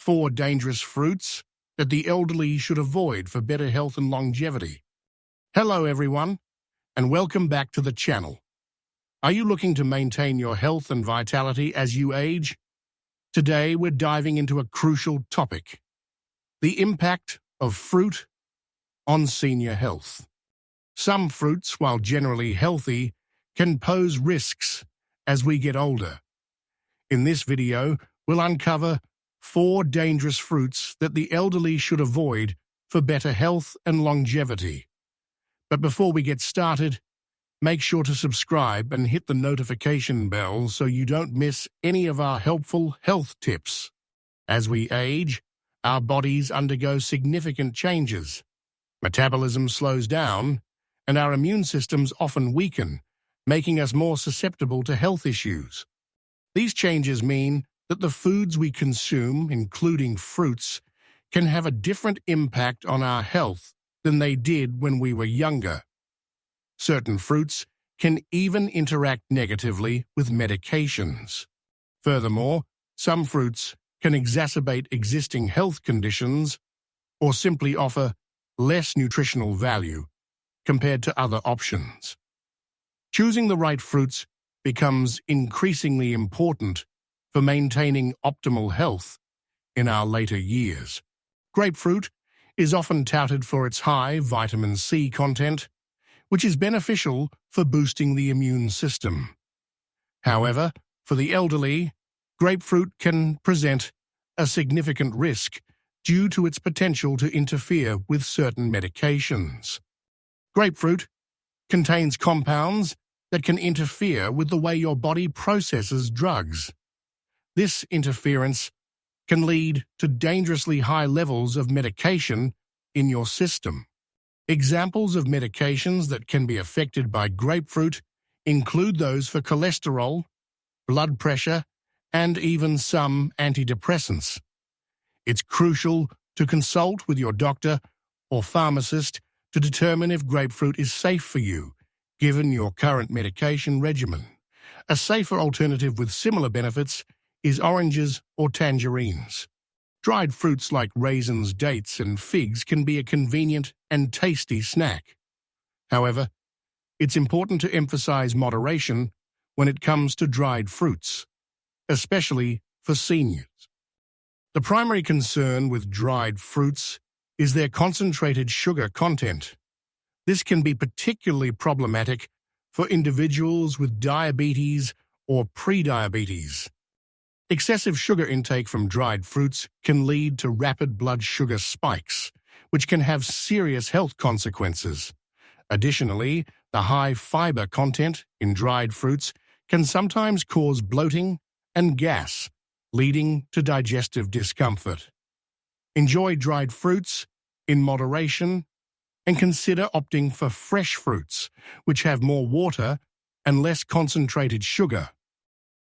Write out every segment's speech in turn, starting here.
4 dangerous fruits that the elderly should avoid for better health and longevity. Hello everyone, and welcome back to the channel. Are you looking to maintain your health and vitality as you age? Today we're diving into a crucial topic: the impact of fruit on senior health. Some fruits, while generally healthy, can pose risks as we get older. In this video, we'll uncover 4 dangerous fruits that the elderly should avoid for better health and longevity. But before we get started, make sure to subscribe and hit the notification bell so you don't miss any of our helpful health tips. As we age, our bodies undergo significant changes. Metabolism slows down, and our immune systems often weaken, making us more susceptible to health issues. These changes mean that the foods we consume, including fruits, can have a different impact on our health than they did when we were younger. Certain fruits can even interact negatively with medications. Furthermore, some fruits can exacerbate existing health conditions or simply offer less nutritional value compared to other options. Choosing the right fruits becomes increasingly important for maintaining optimal health in our later years. Grapefruit is often touted for its high vitamin C content, which is beneficial for boosting the immune system. However, for the elderly, grapefruit can present a significant risk due to its potential to interfere with certain medications. Grapefruit contains compounds that can interfere with the way your body processes drugs. This interference can lead to dangerously high levels of medication in your system. Examples of medications that can be affected by grapefruit include those for cholesterol, blood pressure, and even some antidepressants. It's crucial to consult with your doctor or pharmacist to determine if grapefruit is safe for you, given your current medication regimen. A safer alternative with similar benefits is oranges or tangerines. Dried fruits like raisins, dates, and figs can be a convenient and tasty snack. However, it's important to emphasize moderation when it comes to dried fruits, especially for seniors. The primary concern with dried fruits is their concentrated sugar content. This can be particularly problematic for individuals with diabetes or prediabetes. Excessive sugar intake from dried fruits can lead to rapid blood sugar spikes, which can have serious health consequences. Additionally, the high fiber content in dried fruits can sometimes cause bloating and gas, leading to digestive discomfort. Enjoy dried fruits in moderation and consider opting for fresh fruits, which have more water and less concentrated sugar.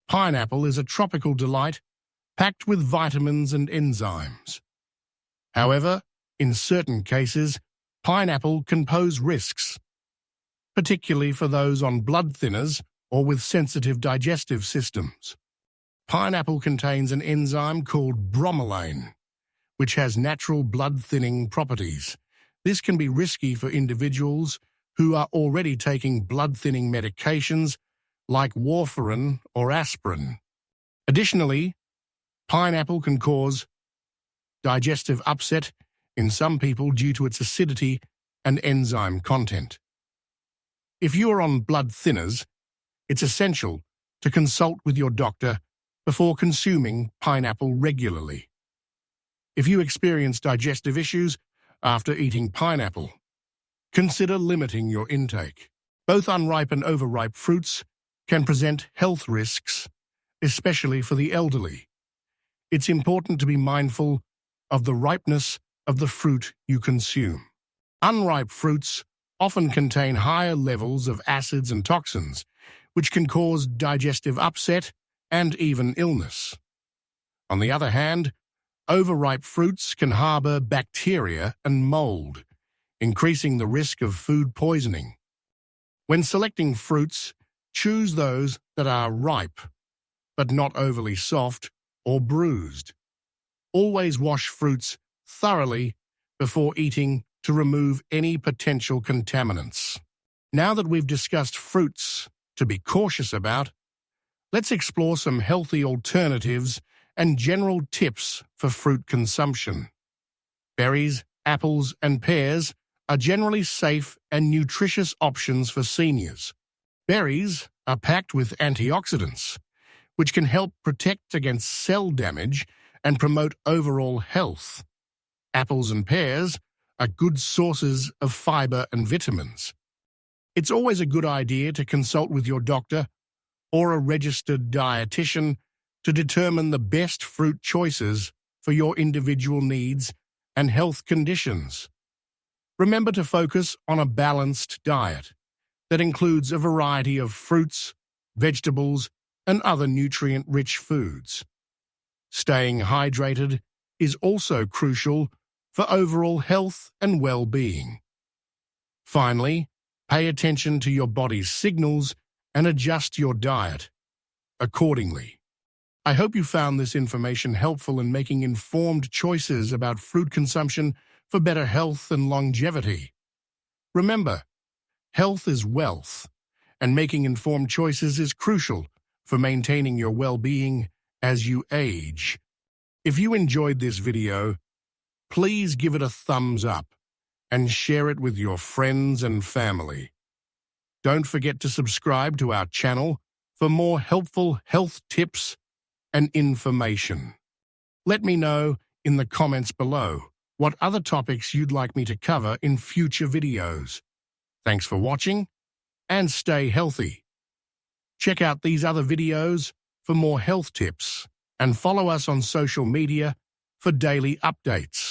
Pineapple is a tropical delight packed with vitamins and enzymes. However, in certain cases, pineapple can pose risks, particularly for those on blood thinners or with sensitive digestive systems. Pineapple contains an enzyme called bromelain, which has natural blood-thinning properties. This can be risky for individuals who are already taking blood-thinning medications like warfarin or aspirin. Additionally, pineapple can cause digestive upset in some people due to its acidity and enzyme content. If you are on blood thinners, it's essential to consult with your doctor before consuming pineapple regularly. If you experience digestive issues after eating pineapple, consider limiting your intake. Both unripe and overripe fruits can present health risks, especially for the elderly. It's important to be mindful of the ripeness of the fruit you consume. Unripe fruits often contain higher levels of acids and toxins, which can cause digestive upset and even illness. On the other hand, overripe fruits can harbor bacteria and mold, increasing the risk of food poisoning. When selecting fruits, choose those that are ripe, but not overly soft or bruised. Always wash fruits thoroughly before eating to remove any potential contaminants. Now that we've discussed fruits to be cautious about, let's explore some healthy alternatives and general tips for fruit consumption. Berries, apples, and pears are generally safe and nutritious options for seniors. Berries are packed with antioxidants, which can help protect against cell damage and promote overall health. Apples and pears are good sources of fiber and vitamins. It's always a good idea to consult with your doctor or a registered dietitian to determine the best fruit choices for your individual needs and health conditions. Remember to focus on a balanced diet that includes a variety of fruits, vegetables, and other nutrient-rich foods. Staying hydrated is also crucial for overall health and well-being. Finally, pay attention to your body's signals and adjust your diet accordingly. I hope you found this information helpful in making informed choices about fruit consumption for better health and longevity. Remember, health is wealth, and making informed choices is crucial for maintaining your well-being as you age. If you enjoyed this video, please give it a thumbs up and share it with your friends and family. Don't forget to subscribe to our channel for more helpful health tips and information. Let me know in the comments below what other topics you'd like me to cover in future videos. Thanks for watching, and stay healthy. Check out these other videos for more health tips, and follow us on social media for daily updates.